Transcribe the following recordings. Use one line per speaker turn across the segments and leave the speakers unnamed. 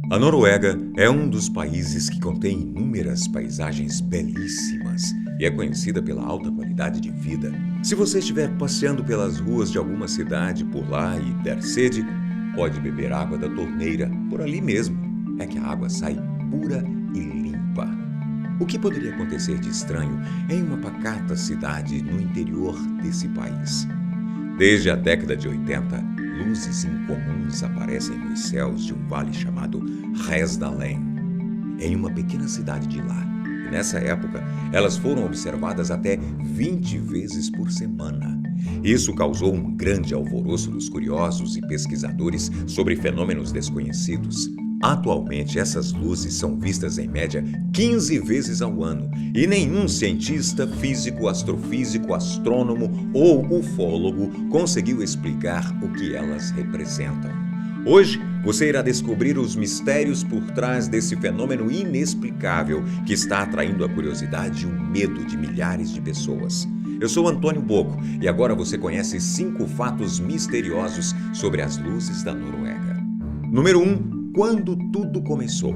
A Noruega é um dos países que contém inúmeras paisagens belíssimas e é conhecida pela alta qualidade de vida. Se você estiver passeando pelas ruas de alguma cidade por lá e der sede, pode beber água da torneira por ali mesmo. É que a água sai pura e limpa. O que poderia acontecer de estranho em uma pacata cidade no interior desse país? Desde a década de 80, luzes incomuns aparecem nos céus de um vale chamado Hesdalen, em uma pequena cidade de lá. E nessa época, elas foram observadas até 20 vezes por semana. Isso causou um grande alvoroço dos curiosos e pesquisadores sobre fenômenos desconhecidos. Atualmente, essas luzes são vistas em média 15 vezes ao ano e nenhum cientista, físico, astrofísico, astrônomo ou ufólogo conseguiu explicar o que elas representam. Hoje, você irá descobrir os mistérios por trás desse fenômeno inexplicável que está atraindo a curiosidade e o medo de milhares de pessoas. Eu sou Antônio Bocco e agora você conhece 5 fatos misteriosos sobre as luzes da Noruega. Número 1. Quando tudo começou.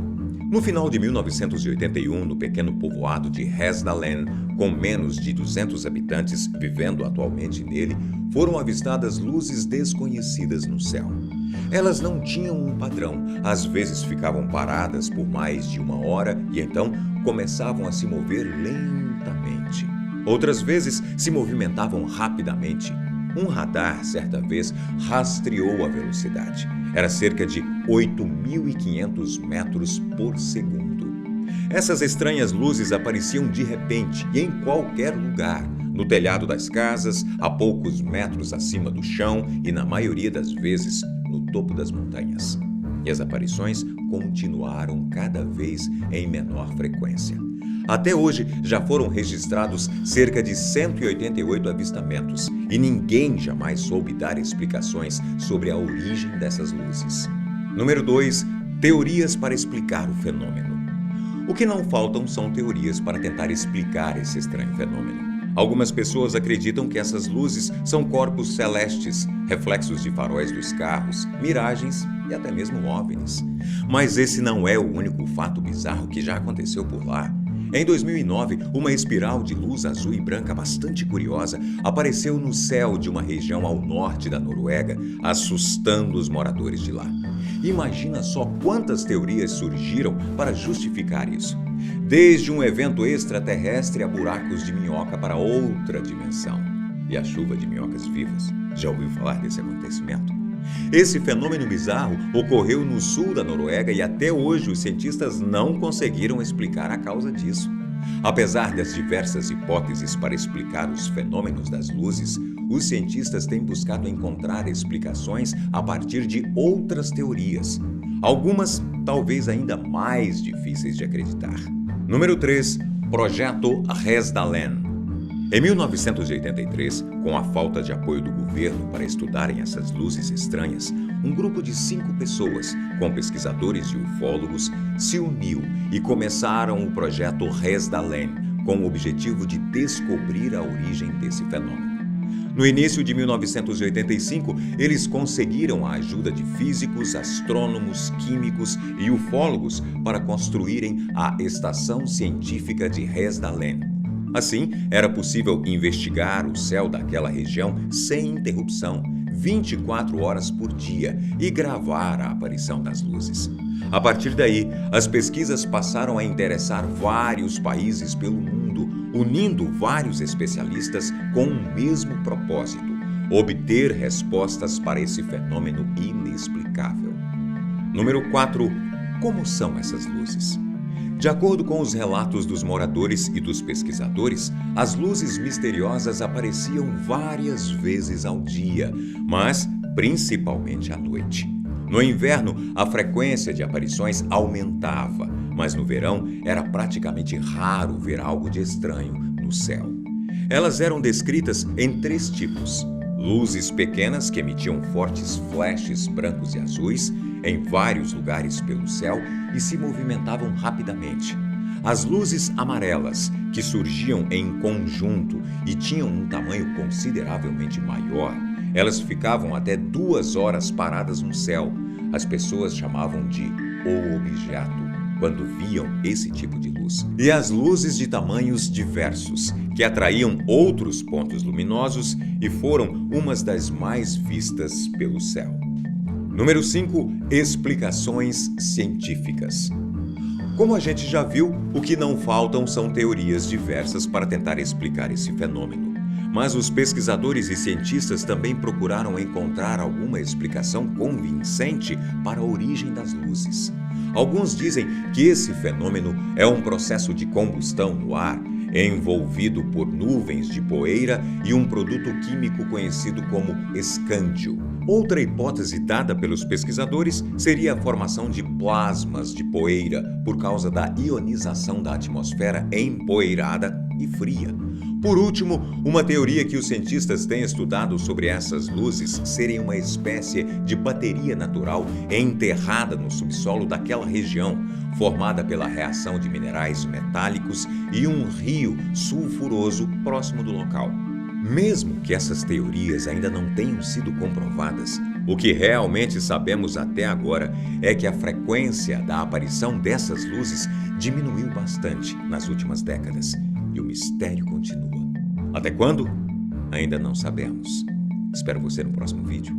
No final de 1981, no pequeno povoado de Hesdalen, com menos de 200 habitantes vivendo atualmente nele, foram avistadas luzes desconhecidas no céu. Elas não tinham um padrão, às vezes ficavam paradas por mais de 1 hora e então começavam a se mover lentamente. Outras vezes se movimentavam rapidamente. Um radar, certa vez, rastreou a velocidade. Era cerca de 8.500 metros por segundo. Essas estranhas luzes apareciam de repente e em qualquer lugar, no telhado das casas, a poucos metros acima do chão e, na maioria das vezes, no topo das montanhas. E as aparições continuaram cada vez em menor frequência. Até hoje, já foram registrados cerca de 188 avistamentos e ninguém jamais soube dar explicações sobre a origem dessas luzes. Número 2. Teorias para explicar o fenômeno. O que não faltam são teorias para tentar explicar esse estranho fenômeno. Algumas pessoas acreditam que essas luzes são corpos celestes, reflexos de faróis dos carros, miragens e até mesmo OVNIs. Mas esse não é o único fato bizarro que já aconteceu por lá. Em 2009, uma espiral de luz azul e branca bastante curiosa apareceu no céu de uma região ao norte da Noruega, assustando os moradores de lá. Imagina só quantas teorias surgiram para justificar isso. Desde um evento extraterrestre a buracos de minhoca para outra dimensão. E a chuva de minhocas vivas. Já ouviu falar desse acontecimento? Esse fenômeno bizarro ocorreu no sul da Noruega e até hoje os cientistas não conseguiram explicar a causa disso. Apesar das diversas hipóteses para explicar os fenômenos das luzes, os cientistas têm buscado encontrar explicações a partir de outras teorias. Algumas talvez ainda mais difíceis de acreditar. Número 3. Projeto Hesdalen. Em 1983, com a falta de apoio do governo para estudarem essas luzes estranhas, um grupo de 5 pessoas, com pesquisadores e ufólogos, se uniu e começaram o projeto Hesdalen, com o objetivo de descobrir a origem desse fenômeno. No início de 1985, eles conseguiram a ajuda de físicos, astrônomos, químicos e ufólogos para construírem a Estação Científica de Hesdalen. Assim, era possível investigar o céu daquela região sem interrupção, 24 horas por dia, e gravar a aparição das luzes. A partir daí, as pesquisas passaram a interessar vários países pelo mundo, unindo vários especialistas com o mesmo propósito: obter respostas para esse fenômeno inexplicável. Número 4. Como são essas luzes? De acordo com os relatos dos moradores e dos pesquisadores, as luzes misteriosas apareciam várias vezes ao dia, mas principalmente à noite. No inverno, a frequência de aparições aumentava, mas no verão era praticamente raro ver algo de estranho no céu. Elas eram descritas em 3 tipos: luzes pequenas que emitiam fortes flashes brancos e azuis em vários lugares pelo céu e se movimentavam rapidamente. As luzes amarelas, que surgiam em conjunto e tinham um tamanho consideravelmente maior, elas ficavam até 2 horas paradas no céu. As pessoas chamavam de ou objeto quando viam esse tipo de luz. E as luzes de tamanhos diversos, que atraíam outros pontos luminosos e foram umas das mais vistas pelo céu. Número 5. Explicações científicas. Como a gente já viu, o que não faltam são teorias diversas para tentar explicar esse fenômeno. Mas os pesquisadores e cientistas também procuraram encontrar alguma explicação convincente para a origem das luzes. Alguns dizem que esse fenômeno é um processo de combustão no ar, envolvido por nuvens de poeira e um produto químico conhecido como escândio. Outra hipótese dada pelos pesquisadores seria a formação de plasmas de poeira por causa da ionização da atmosfera empoeirada e fria. Por último, uma teoria que os cientistas têm estudado sobre essas luzes serem uma espécie de bateria natural enterrada no subsolo daquela região, formada pela reação de minerais metálicos e um rio sulfuroso próximo do local. Mesmo que essas teorias ainda não tenham sido comprovadas, o que realmente sabemos até agora é que a frequência da aparição dessas luzes diminuiu bastante nas últimas décadas e o mistério continua. Até quando? Ainda não sabemos. Espero você no próximo vídeo.